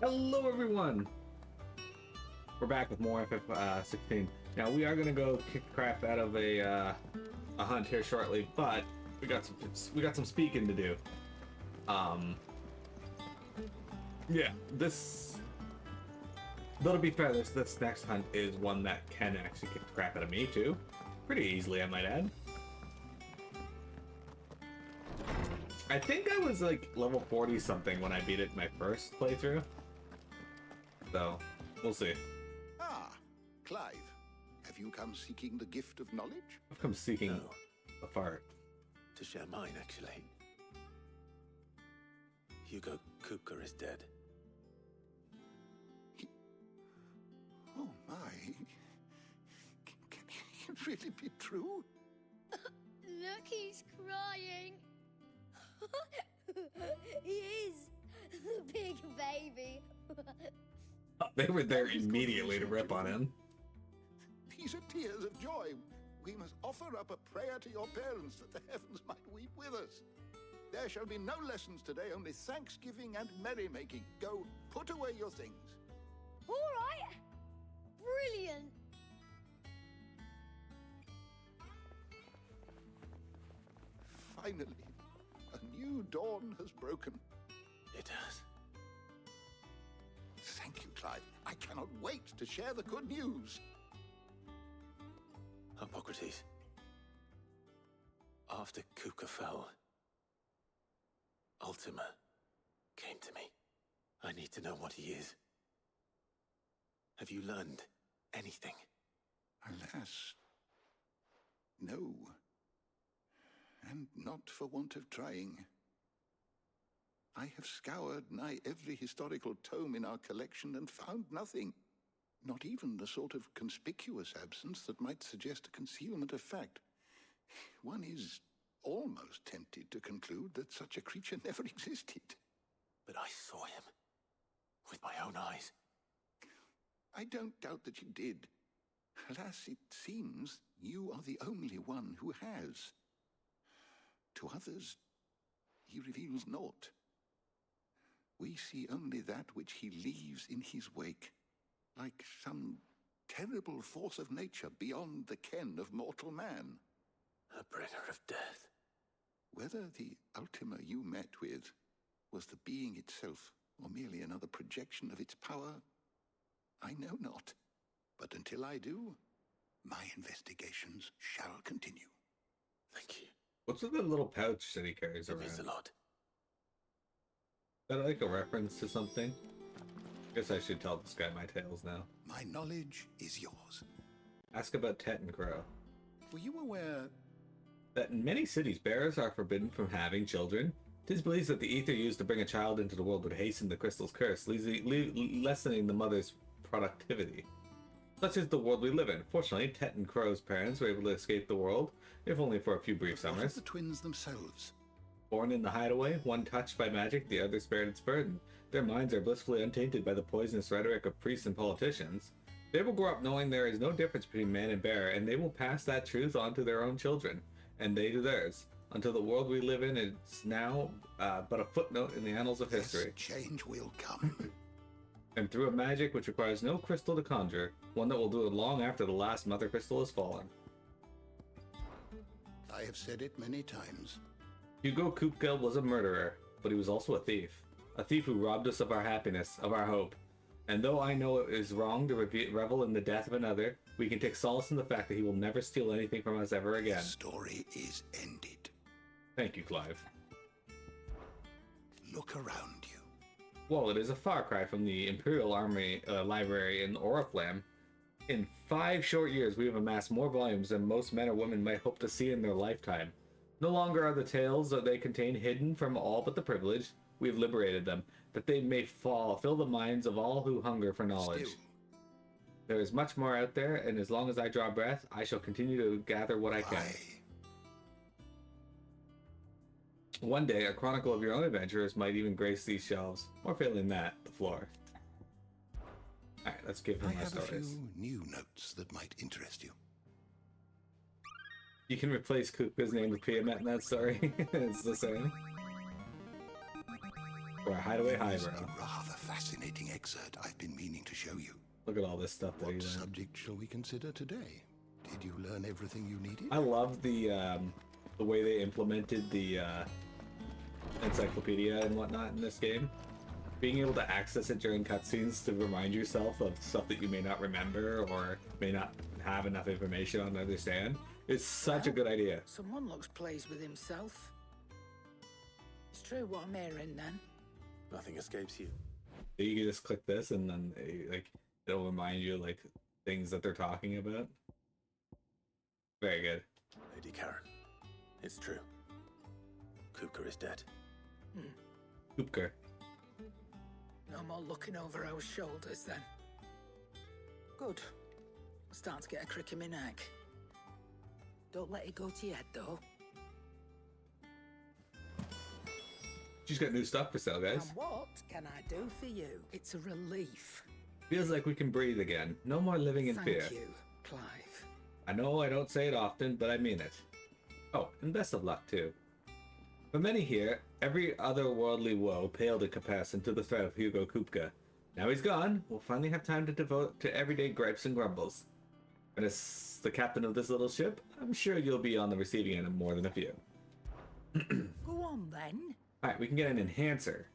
Hello, everyone. We're back with more FF16. Now we are gonna go kick the crap out of a hunt here shortly, but we got some speaking to do. Yeah, this. Though to be fair, this next hunt is one that can actually kick the crap out of me too, pretty easily, I might add. I think I was like level 40 something when I beat it in my first playthrough. So, we'll see. Ah, Clive, have you come seeking the gift of knowledge? I've come seeking a fart. To share mine, actually. Hugo Kupka is dead. Oh my. Can it really be true? Look, he's crying. He is. The big baby. They were there immediately to rip on him. These are tears of joy. We must offer up a prayer to your parents that the heavens might weep with us. There shall be no lessons today, only thanksgiving and merrymaking. Go, put away your things. All right. Brilliant. Finally, a new dawn has broken. It has. Thank you, Clive. I cannot wait to share the good news. Hippocrates. After Kupka fell, Ultima came to me. I need to know what he is. Have you learned anything? Alas, no. And not for want of trying. I have scoured nigh every historical tome in our collection and found nothing. Not even the sort of conspicuous absence that might suggest a concealment of fact. One is almost tempted to conclude that such a creature never existed. But I saw him. With my own eyes. I don't doubt that you did. Alas, it seems you are the only one who has. To others, he reveals naught. We see only that which he leaves in his wake, like some terrible force of nature beyond the ken of mortal man. A bringer of death. Whether the Ultima you met with was the being itself, or merely another projection of its power, I know not. But until I do, my investigations shall continue. Thank you. What's with the little pouch that he carries It around? means a lot. Is that like a reference to something? I guess I should tell this guy my tales now. My knowledge is yours. Ask about Tet and Crow. Were you aware That in many cities, bears are forbidden from having children. 'Tis believed that the ether used to bring a child into the world would hasten the crystal's curse, lessening the mother's productivity. Such is the world we live in. Fortunately, Tet and Crow's parents were able to escape the world, if only for a few brief what of summers. the twins themselves? Born in the hideaway, one touched by magic, the other spared its burden. Their minds are blissfully untainted by the poisonous rhetoric of priests and politicians. They will grow up knowing there is no difference between man and bear, and they will pass that truth on to their own children, and they to theirs, until the world we live in is now but a footnote in the annals of history. Yes, change will come. And through a magic which requires no crystal to conjure, one that will do it long after the last mother crystal has fallen. I have said it many times. Hugo Kupka was a murderer, but he was also a thief. A thief who robbed us of our happiness, of our hope. And though I know it is wrong to revel in the death of another, we can take solace in the fact that he will never steal anything from us ever again. The story is ended. Thank you, Clive. Look around you. Well, it is a far cry from the Imperial Army Library in Oriflamme. In 5 short years, we have amassed more volumes than most men or women might hope to see in their lifetime. No longer are the tales that they contain hidden from all but the privileged. We have liberated them, that they may fill the minds of all who hunger for knowledge. Still, There is much more out there, and as long as I draw breath, I shall continue to gather what I can. why? One day, a chronicle of your own adventures might even grace these shelves, or failing that, the floor. Alright, let's give him I my have a stories. few new notes that might interest you. You can replace Kupka's name with Piamet in that story. It's the same. For a hideaway There is highbrow. a rather fascinating excerpt I've been meaning to show you. Look at all this stuff that What he's in. subject shall we consider today? Did you learn everything you needed? I love the way they implemented the encyclopedia and whatnot in this game. Being able to access it during cutscenes to remind yourself of stuff that you may not remember or may not have enough information on to understand is such a good idea. Someone looks pleased with himself. It's true what I'm hearing then. Nothing escapes you. You can just click this and then like it'll remind you like things that they're talking about. Very good. Lady Karen, it's true. Kupka is dead. Kupka. No more looking over our shoulders then. Good. Start to get a crick in my neck. Don't let it go to your head though. She's got new stuff for sale, guys. And what can I do for you? It's a relief. Feels like we can breathe again. No more living in fear. Thank you, Clive. I know I don't say it often, but I mean it. Oh, and best of luck too. For many here, every otherworldly woe paled in comparison to the threat of Hugo Kupka. Now he's gone, we'll finally have time to devote to everyday gripes and grumbles. And as the captain of this little ship, I'm sure you'll be on the receiving end of more than a few. Go on then. Alright, we can get an enhancer.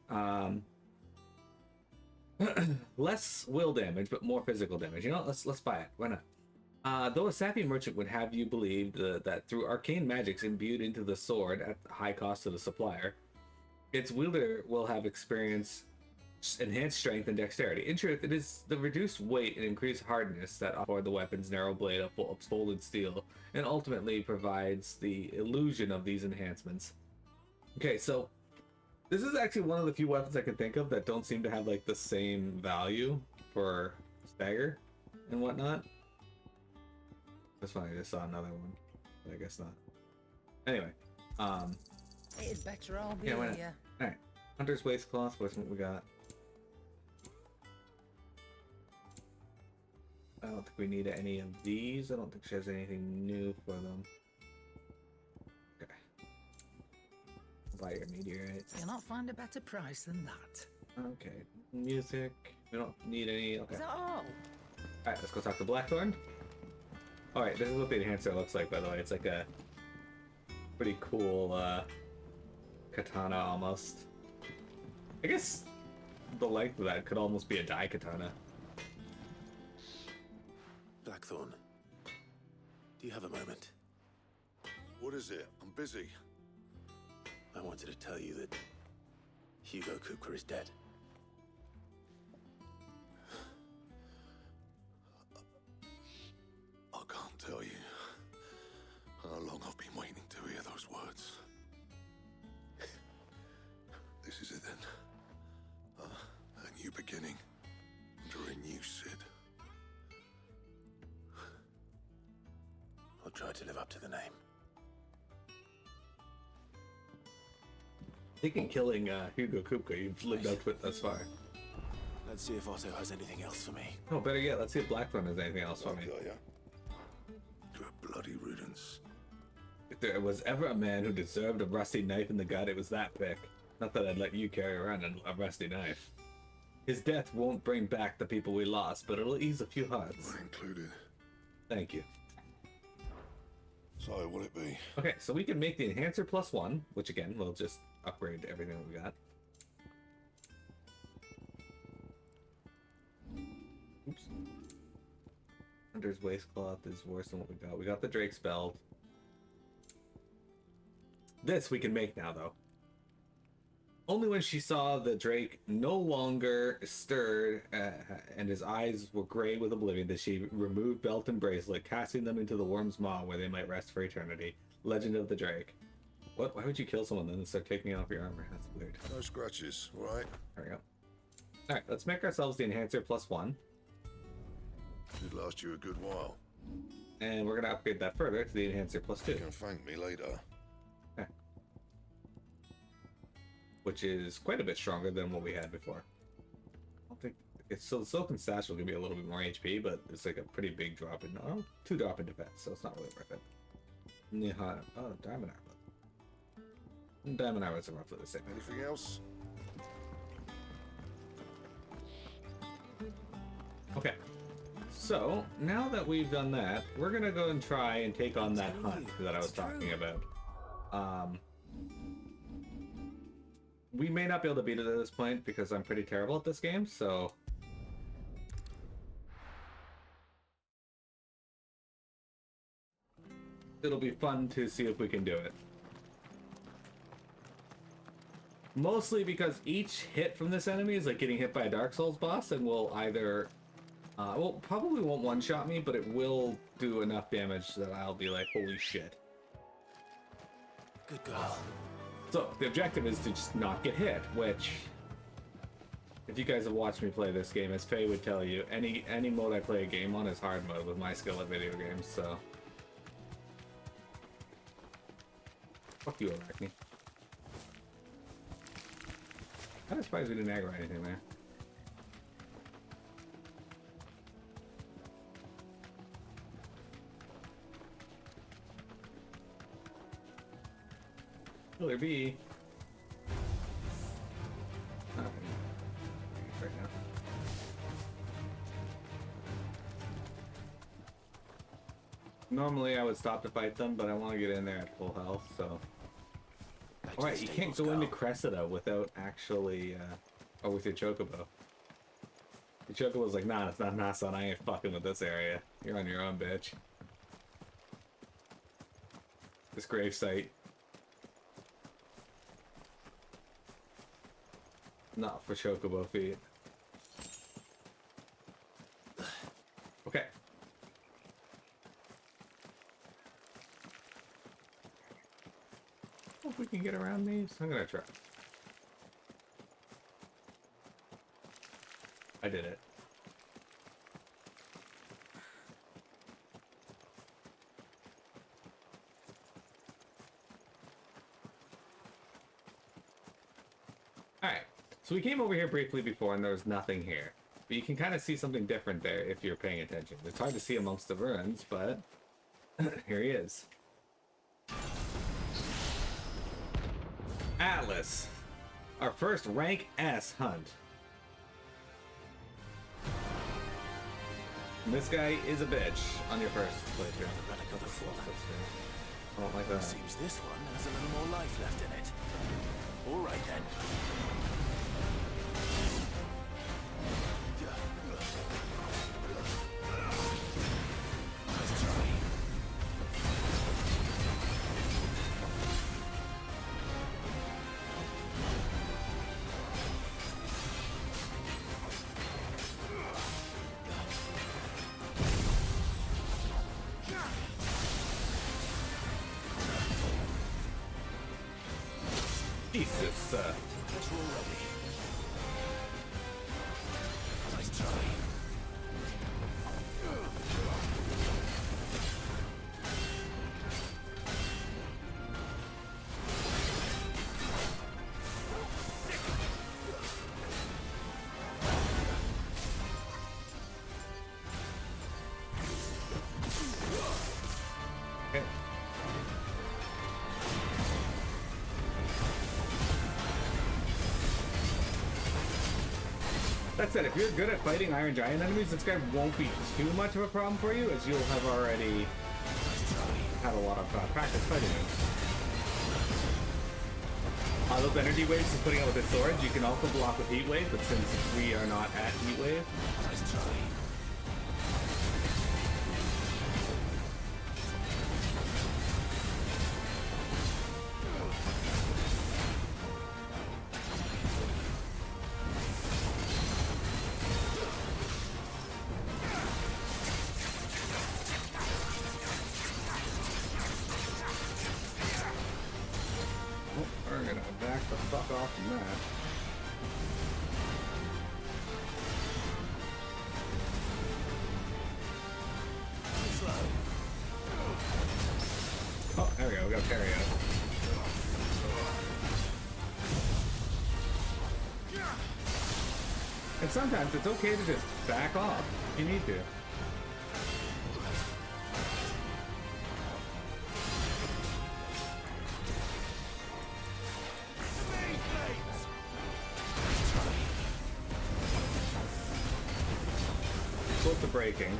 Less will damage, but more physical damage. You know what? Let's buy it. Why not? Though a savvy merchant would have you believe that through arcane magics imbued into the sword at high cost to the supplier, its wielder will have experienced enhanced strength and dexterity. In truth, it is the reduced weight and increased hardness that afford the weapon's narrow blade of folded steel, and ultimately provides the illusion of these enhancements. Okay, so this is actually one of the few weapons I can think of that don't seem to have like the same value for stagger and whatnot. That's funny, I just saw another one, but I guess not. Anyway, It'd better all be yeah, why not? here. Alright, Hunter's Waistcloth, what's what we got? I don't think we need any of these. I don't think she has anything new for them. Okay. Buy your meteorite. You'll not find a better price than that. Okay. Music. We don't need any. Okay. Is that all? Alright, let's go talk to Blackthorn. Alright, this is what the enhancer looks like, by the way. It's like a pretty cool katana almost. I guess the length of that could almost be a dai katana. Blackthorn, do you have a moment? What is it? I'm busy. I wanted to tell you that Hugo Kupka is dead. I can't tell you how long I've been waiting to hear those words. This is it then. A new beginning under a new Sid. I'll try to live up to the name. I think in killing Hugo Kupka, you've lived up to it thus far. Let's see if Otto has anything else for me. Oh, better yet, let's see if Blackthorn has anything else for me. To a bloody riddance. If there was ever a man who deserved a rusty knife in the gut, it was that pick. Not that I'd let you carry around a rusty knife. His death won't bring back the people we lost, but it'll ease a few hearts. Mine included. Thank you. So, what'll it be? Okay, so we can make the enhancer +1, which again, we'll just upgrade everything that we got. Oops. Hunter's Waistcloth is worse than what we got. We got the Drake's Belt. This we can make now, though. Only when she saw the Drake no longer stirred and his eyes were gray with oblivion did she remove belt and bracelet, casting them into the worm's maw where they might rest for eternity. Legend of the Drake. What? Why would you kill someone then start taking off your armor? That's weird. No scratches, right? There we go. Alright, let's make ourselves the enhancer +1. Should last you a good while. And we're going to upgrade that further to the enhancer You +2. can thank me later. Okay. Which is quite a bit stronger than what we had before. I don't think it's so the Silken Sash will give me a little bit more HP, but it's like a pretty big drop in 2 drop in defense, so it's not really worth it. Diamond Armlet. Diamond Armlets are roughly the same. Anything else? So, now that we've done that, we're gonna go and try and take on that hunt that I was talking about. We may not be able to beat it at this point because I'm pretty terrible at this game, so... It'll be fun to see if we can do it. Mostly because each hit from this enemy is like getting hit by a Dark Souls boss and will either... well, probably won't one-shot me, but it will do enough damage that I'll be like, holy shit. Good girl. So, the objective is to just not get hit, which... If you guys have watched me play this game, as Faye would tell you, any mode I play a game on is hard mode with my skill at video games, so... Fuck you, Arachne. I'm surprised we didn't aggro anything there. Killer bee. Oh, right now. Normally I would stop to fight them, but I want to get in there at full health, so... Alright, you can't go into Cressida without actually, or with your Chocobo. The Chocobo's like, nah, it's not my son, I ain't fucking with this area. You're on your own, bitch. This grave site. Not for Chocobo feet. Okay. Hope we can get around these. I'm gonna try. I did it. Alright, so we came over here briefly before and there was nothing here. But you can kind of see something different there if you're paying attention. It's hard to see amongst the ruins, but here he is. Atlas, our first rank S hunt. And this guy is a bitch on your first playthrough. I don't like that. Seems this one has a little more life left in it. All right then. Let's try. Jesus, Let's roll ready. Nice try. okay. That said, if you're good at fighting Iron Giant enemies, this guy won't be too much of a problem for you, as you'll have already had a lot of practice fighting him. Those energy waves he's putting out with his swords, you can also block with Heat Wave, but since we are not at Heat Wave, Nice try. we're gonna back the fuck off from that. Oh, there we go, we got a parry out. And sometimes it's okay to just back off if you need to. close to breaking.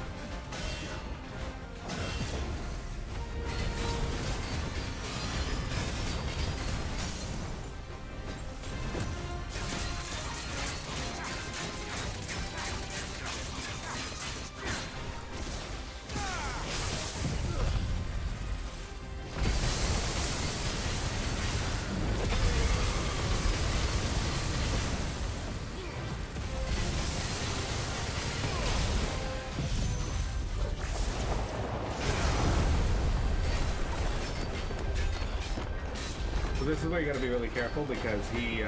So this is where you gotta be really careful because he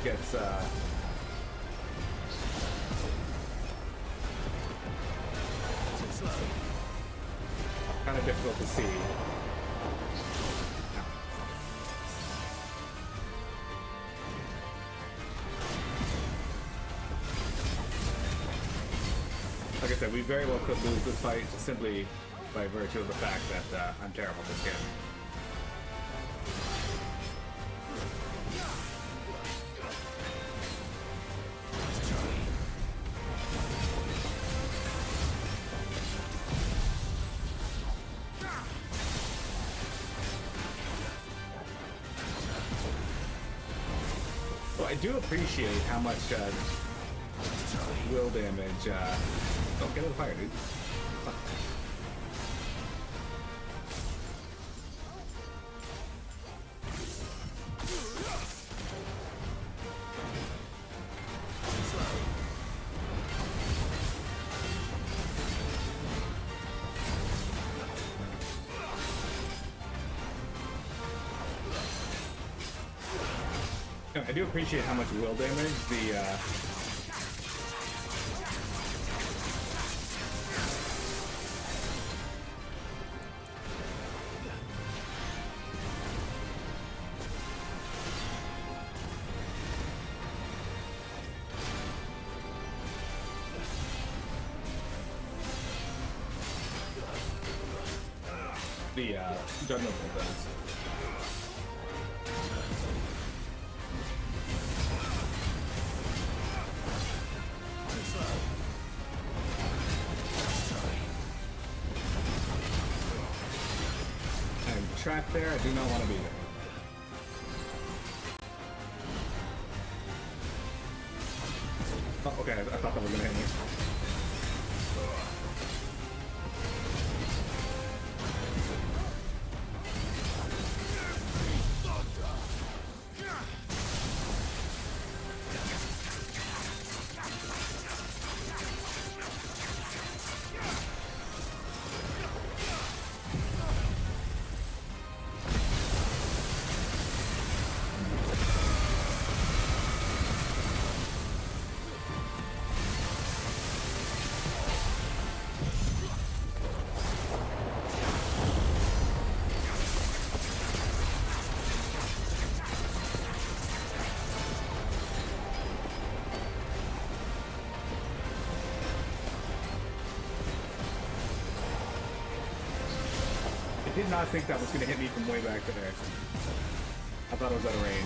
gets kind of difficult to see. Like I said, we very well could lose this fight simply by virtue of the fact that I'm terrible at this game. I do appreciate how much will damage. Don't get in the fire, dude. I do appreciate how much will damage the Juggernaut does. Trapped there, I do not want to be there. Oh, okay, I thought that was gonna hit me. I did not think that was going to hit me from way back there. I thought it was out of range.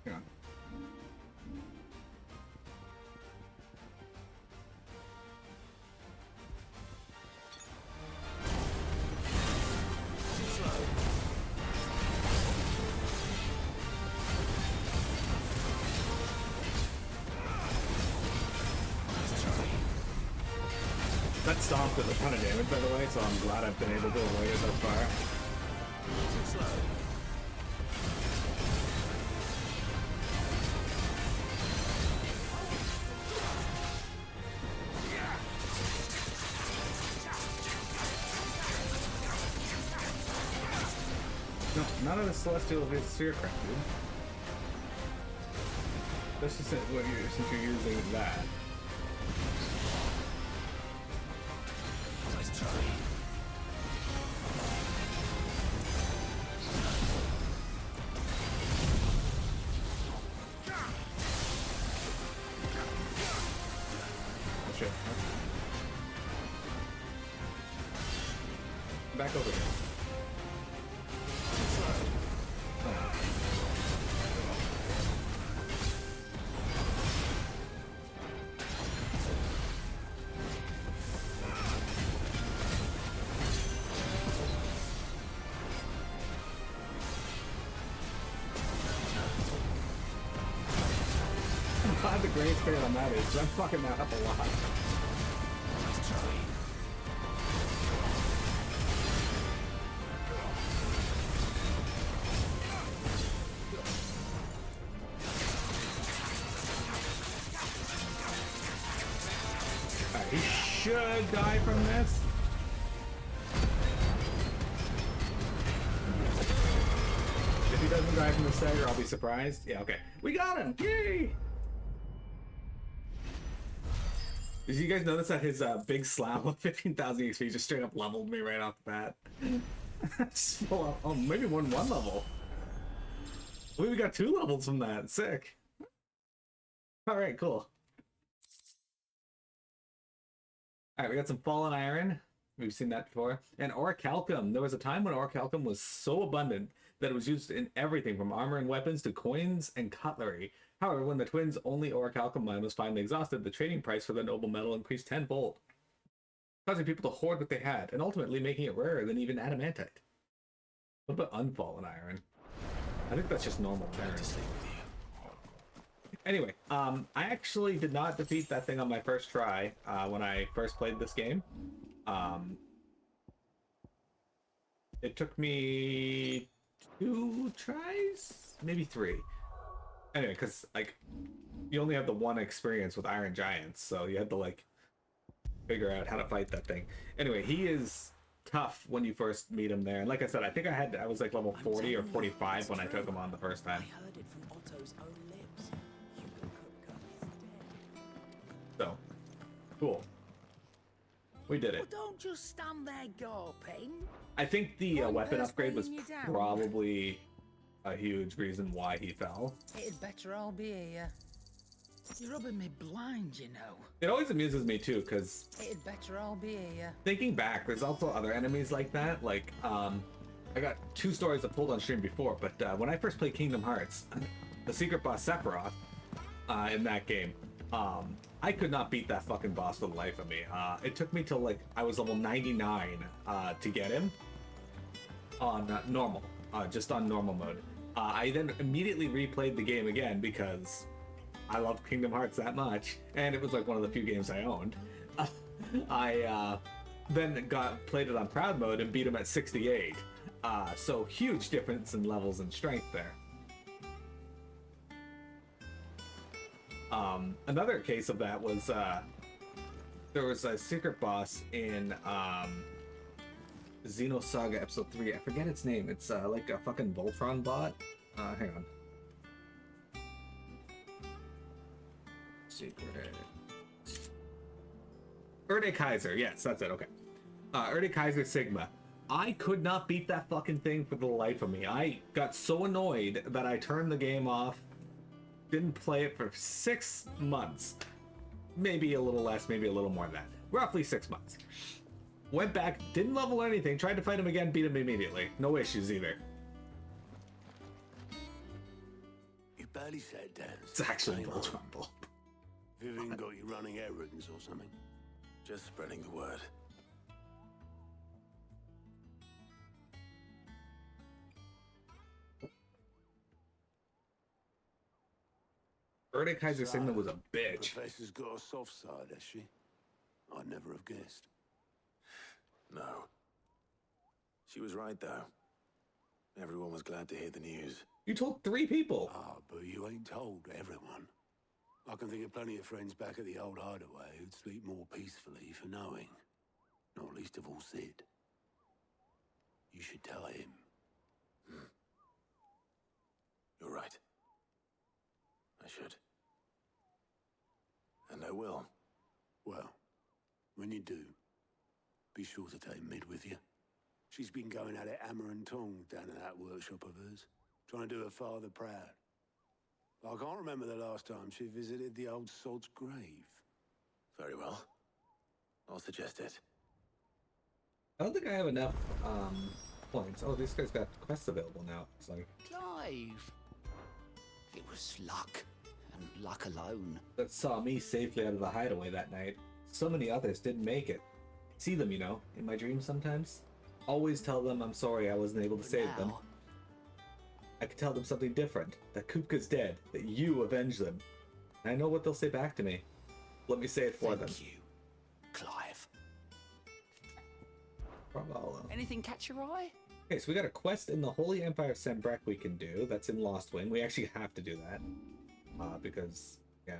Hang on. That stomp does a ton of damage, by the way, so I'm glad I've been able to avoid it thus far. No, none of the Celestial is sphere crap, dude. That's just since you're using that. Shit. back over here. I'm glad the grace period on that is, 'cause I'm fucking that up a lot. Alright, he should die from this. If he doesn't die from the stagger, I'll be surprised. Yeah, okay. We got him! Yay! Did you guys notice that his big slab of 15,000 XP just straight up leveled me right off the bat? Just full up. Oh, maybe one level. We got 2 levels from that. Sick. Alright, cool. Alright, we got some fallen iron. We've seen that before. And orichalcum. There was a time when orichalcum was so abundant that it was used in everything from armor and weapons to coins and cutlery. However, when the twins' only orichalcum mine was finally exhausted, the trading price for the noble metal increased tenfold, causing people to hoard what they had, and ultimately making it rarer than even adamantite. What about unfallen iron? I think that's just normal iron. Anyway, I actually did not defeat that thing on my first try when I first played this game. It took me 2 tries? Maybe 3. Anyway, because, like, you only have the one experience with Iron Giants, so you had to, like, figure out how to fight that thing. Anyway, he is tough when you first meet him there. And like I said, I think I was, like, level 40 or 45 when I took him on the first time. I heard it from Otto's own lips. So, cool. We did it. Well, don't just stand there gawping. I think the weapon One upgrade was person weighing you down. probably a huge reason why he fell. It'd better all be here. You're rubbing me blind, you know. It always amuses me too, because It'd better all be here. thinking back, there's also other enemies like that. Like, I got 2 stories that pulled on stream before, but when I first played Kingdom Hearts, the secret boss Sephiroth in that game, I could not beat that fucking boss for the life of me. It took me till like I was level 99 to get him on normal, just on normal mode. I then immediately replayed the game again because I love Kingdom Hearts that much, and it was like one of the few games I owned. I then played it on proud mode and beat him at 68. So huge difference in levels and strength there. Another case of that was there was a secret boss in Xenosaga Episode 3. I forget its name. It's like a fucking Voltron bot. Hang on. Secret. Erde Kaiser. Yes, that's it. Okay. Erde Kaiser Sigma. I could not beat that fucking thing for the life of me. I got so annoyed that I turned the game off. Didn't play it for 6 months. Maybe a little less, maybe a little more than that. Roughly 6 months. Went back, didn't level anything, tried to fight him again, beat him immediately. No issues either. You barely sat down. It's actually Same Voltron old. Bulb. Vivian got you running errands or something? Just spreading the word. Erde Kaiser Sigma was a bitch. Professor's got a soft side, has she? I'd never have guessed. No. She was right, though. Everyone was glad to hear the news. You told 3 people. Ah, but you ain't told everyone. I can think of plenty of friends back at the old hideaway who'd sleep more peacefully for knowing. Not least of all Sid. You should tell him. You're right. I should. And I will. Well, when you do, be sure to take Mid with you. She's been going at it hammer and tongs down in that workshop of hers, trying to do her father proud. I can't remember the last time she visited the old sod's grave. Very well. I'll suggest it. I don't think I have enough points. Oh, this guy's got quests available now. It's like Clive. It was luck, and luck alone. that saw me safely out of the hideaway that night. So many others didn't make it. See them, you know, in my dreams sometimes. Always tell them I'm sorry I wasn't able to save them. Now, I could tell them something different. That Kupka's dead. That you avenged them. And I know what they'll say back to me. Let me say it for them. thank you, Clive. Bravo. Anything catch your eye? Okay, so we got a quest in the Holy Empire of Sambrek we can do. That's in Lost Wing. We actually have to do that. Because, yeah.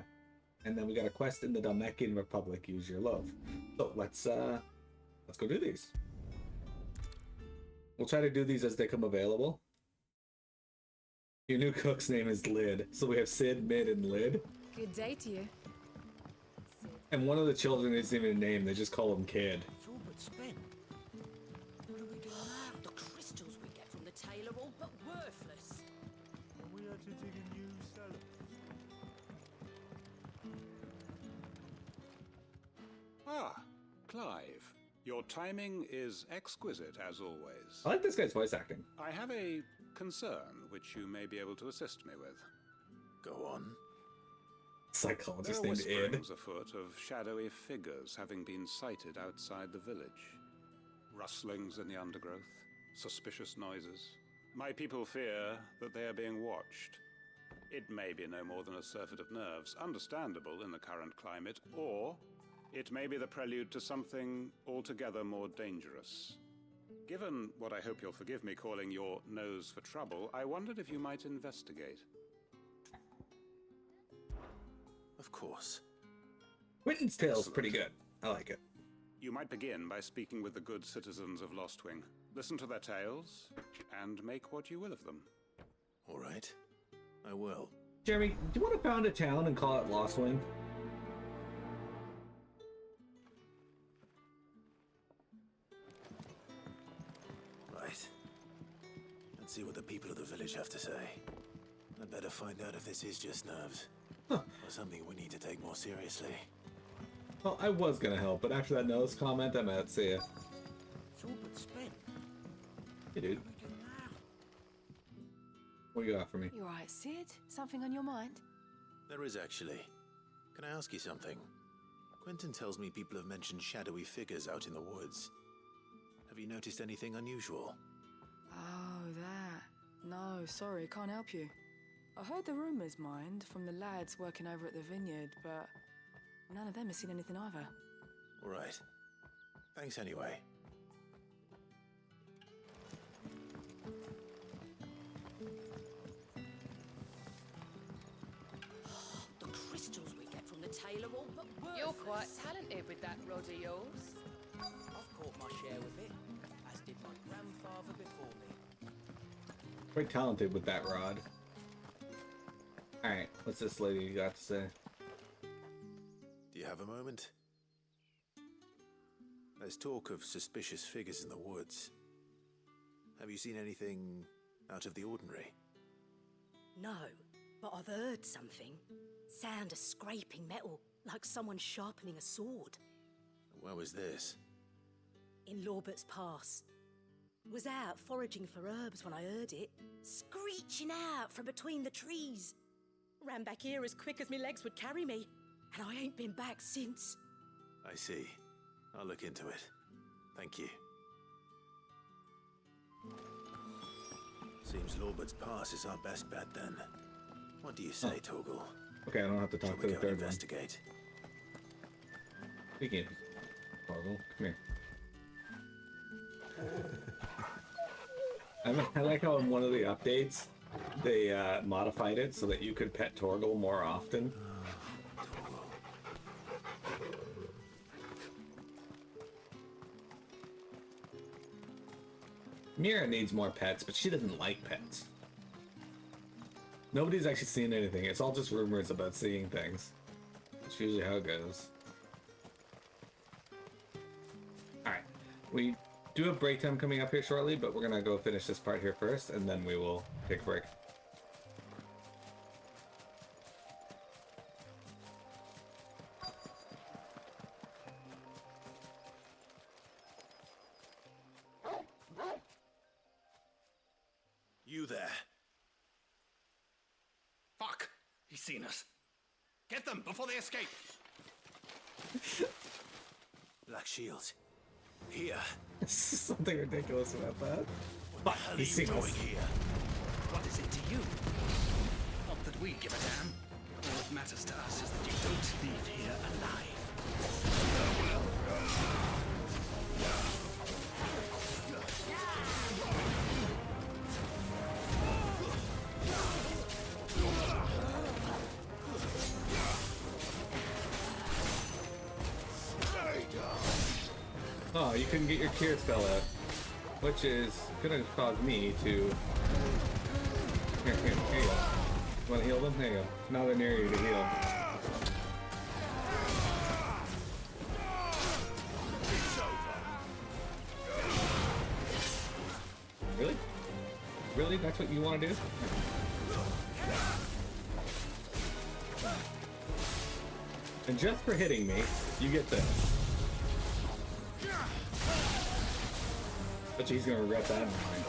And then we got a quest in the Dalmekian Republic, Use Your Love. So let's go do these. We'll try to do these as they come available. Your new cook's name is Lid. So we have Sid, Mid, and Lid. Good day to you. And one of the children isn't even a name, they just call him Kid. It's all but spent. What do we do now? The crystals we get from the tail are all but worthless. We had to dig a new cellar. Ah, Clive. Your timing is exquisite, as always. I like this guy's voice acting. I have a concern which you may be able to assist me with. Go on. There Psychologist are named Id. whisperings afoot of shadowy figures having been sighted outside the village. Rustlings in the undergrowth, suspicious noises. My people fear that they are being watched. It may be no more than a surfeit of nerves, understandable in the current climate, or it may be the prelude to something altogether more dangerous. Given what I hope you'll forgive me calling your nose for trouble, I wondered if you might investigate. Of course. Quinten's tale's pretty Excellent. good. I like it. You might begin by speaking with the good citizens of Lostwing. Listen to their tales, and make what you will of them. All right. I will. Jeremy, do you want to found a town and call it Lost Wing? Right. Let's see what the people of the village have to say. I'd better find out if this is just nerves. Or something we need to take more seriously. Well, I was gonna help, but after that nose comment, I'm out. See ya. It's all but spent. Hey, dude. What do we do now? What do you got for me? You alright, Sid? Something on your mind? There is actually. Can I ask you something? Quinten tells me people have mentioned shadowy figures out in the woods. Have you noticed anything unusual? Oh, that. No, sorry, can't help you. I heard the rumours, mind, from the lads working over at the vineyard, but none of them has seen anything either. All right. Thanks anyway. The crystals we get from the tail are all but worthless. You're quite talented with that rod of yours. I've caught my share with it, as did my grandfather before me. Quite talented with that rod. Alright, what's this lady got to say? Do you have a moment? There's talk of suspicious figures in the woods. Have you seen anything out of the ordinary? No, but I've heard something. Sound of scraping metal, like someone sharpening a sword. Where was this? In Lorbert's Pass. Was out foraging for herbs when I heard it, screeching out from between the trees. Ran back here as quick as my legs would carry me, and I ain't been back since. I see. I'll look into it. Thank you. Seems Lorbert's Pass is our best bet then. What do you say, Torgal? Okay, I don't have to Shall talk we to go the and third one. investigate? Speaking of Torgal, come here. I like how in one of the updates, they modified it so that you could pet Torgal more often. Mira needs more pets, but she doesn't like pets. Nobody's actually seen anything. It's all just rumors about seeing things. That's usually how it goes. Alright. We do have break time coming up here shortly, but we're gonna go finish this part here first, and then we will take a break. seen us. Get them before they escape. Black shields. Here. Something ridiculous about that. What the hell are you doing here? What is it to you? Not that we give a damn. All that matters to us is that you don't leave here alive. Oh, you couldn't get your cure spell out, which is gonna cause me to. Here you go. Want to heal them? There you go. Now they're near you to heal. Really? Really? That's what you want to do? And just for hitting me, you get this. Bet you he's gonna regret that in the mind.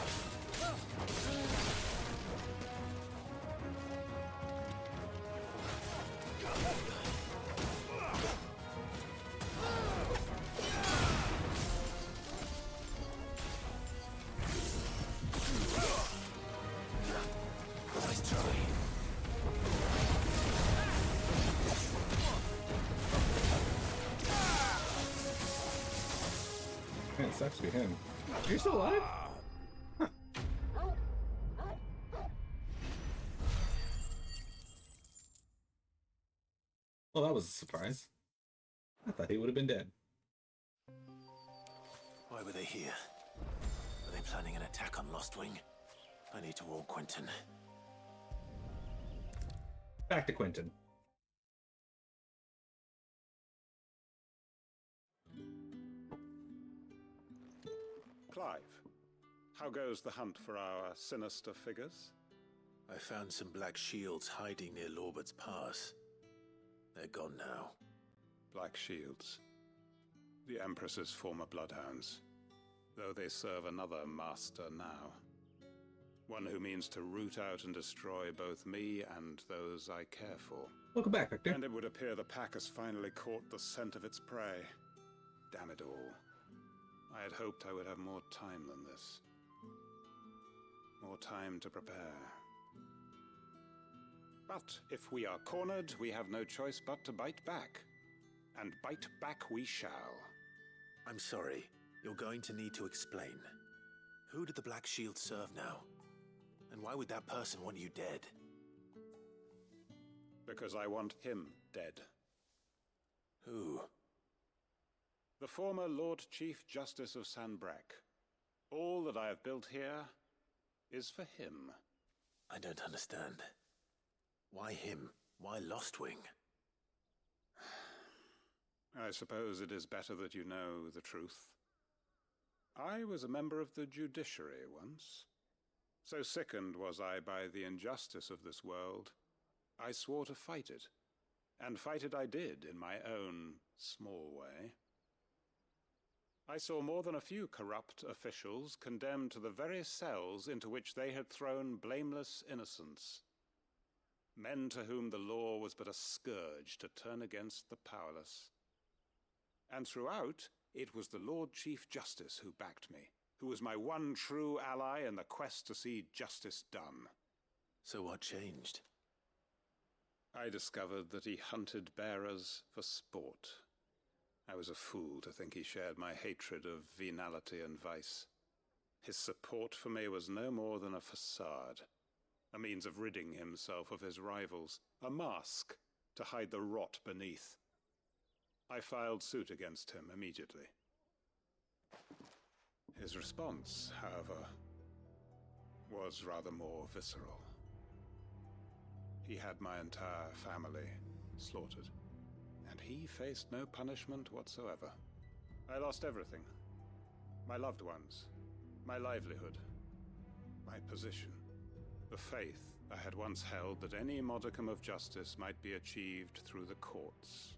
Nice try. Man, it sucks to be him. You're still alive? Huh. Well, that was a surprise. I thought he would have been dead. Why were they here? Are they planning an attack on Lostwing? I need to warn Quinten. Back to Quinten. Clive, how goes the hunt for our sinister figures? I found some black shields hiding near Lorbert's Pass. They're gone now. Black Shields. The Empress's former bloodhounds. Though they serve another master now. One who means to root out and destroy both me and those I care for. Welcome back, Victor. And it would appear the pack has finally caught the scent of its prey. Damn it all. I had hoped I would have more time than this. More time to prepare. But if we are cornered, we have no choice but to bite back. And bite back we shall. I'm sorry. You're going to need to explain. Who did the Black Shield serve now? And why would that person want you dead? Because I want him dead. Who? The former Lord Chief Justice of Sanbreque. All that I have built here is for him. I don't understand. Why him? Why Lostwing? I suppose it is better that you know the truth. I was a member of the judiciary once. So sickened was I by the injustice of this world, I swore to fight it. And fight it I did in my own small way. I saw more than a few corrupt officials condemned to the very cells into which they had thrown blameless innocents. Men to whom the law was but a scourge to turn against the powerless. And throughout, it was the Lord Chief Justice who backed me, who was my one true ally in the quest to see justice done. So what changed? I discovered that he hunted bearers for sport. I was a fool to think he shared my hatred of venality and vice. His support for me was no more than a facade, a means of ridding himself of his rivals, a mask to hide the rot beneath. I filed suit against him immediately. His response, however, was rather more visceral. He had my entire family slaughtered, and he faced no punishment whatsoever. I lost everything. My loved ones, my livelihood, my position, the faith I had once held that any modicum of justice might be achieved through the courts.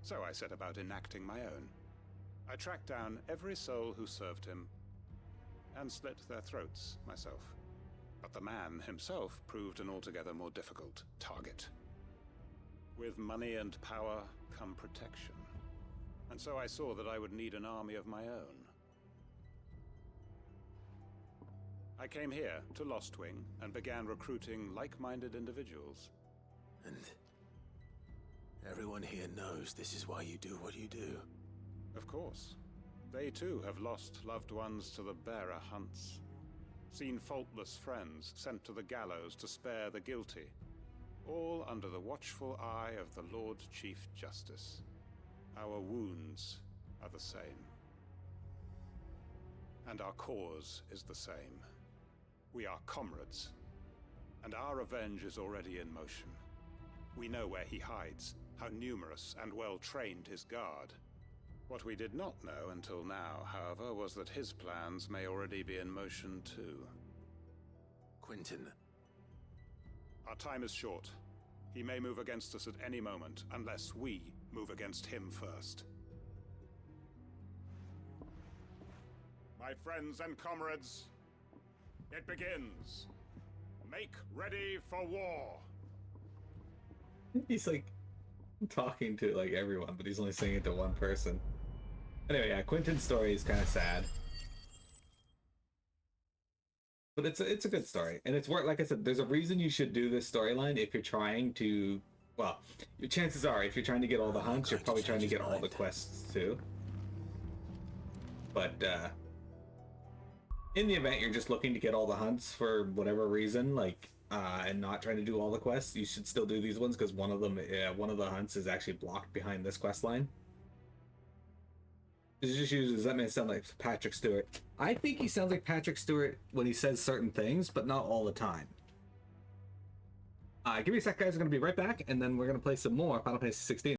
So I set about enacting my own. I tracked down every soul who served him, and slit their throats myself. But the man himself proved an altogether more difficult target. With money and power come protection. And so I saw that I would need an army of my own. I came here to Lostwing and began recruiting like-minded individuals. And everyone here knows this is why you do what you do. Of course. They too have lost loved ones to the bearer hunts. Seen faultless friends sent to the gallows to spare the guilty. All under the watchful eye of the Lord Chief Justice. Our wounds are the same. And our cause is the same. We are comrades. And our revenge is already in motion. We know where he hides, how numerous and well-trained his guard. What we did not know until now, however, was that his plans may already be in motion too. Quinten. Our time is short. He may move against us at any moment, unless we move against him first. My friends and comrades, it begins. Make ready for war. He's like talking to like everyone, but he's only saying it to one person. Anyway, yeah, Quinten's story is kind of sad, but it's a good story, and it's worth. Like I said, there's a reason you should do this storyline if you're trying to. Well, your chances are, if you're trying to get all the hunts, you're probably trying to get all the quests too. But in the event you're just looking to get all the hunts for whatever reason, like and not trying to do all the quests, you should still do these ones because one of the hunts is actually blocked behind this quest line. It just uses that man sound like Patrick Stewart. I think he sounds like Patrick Stewart when he says certain things, but not all the time. Give me a sec, guys. We're going to be right back, and then we're going to play some more Final Fantasy 16.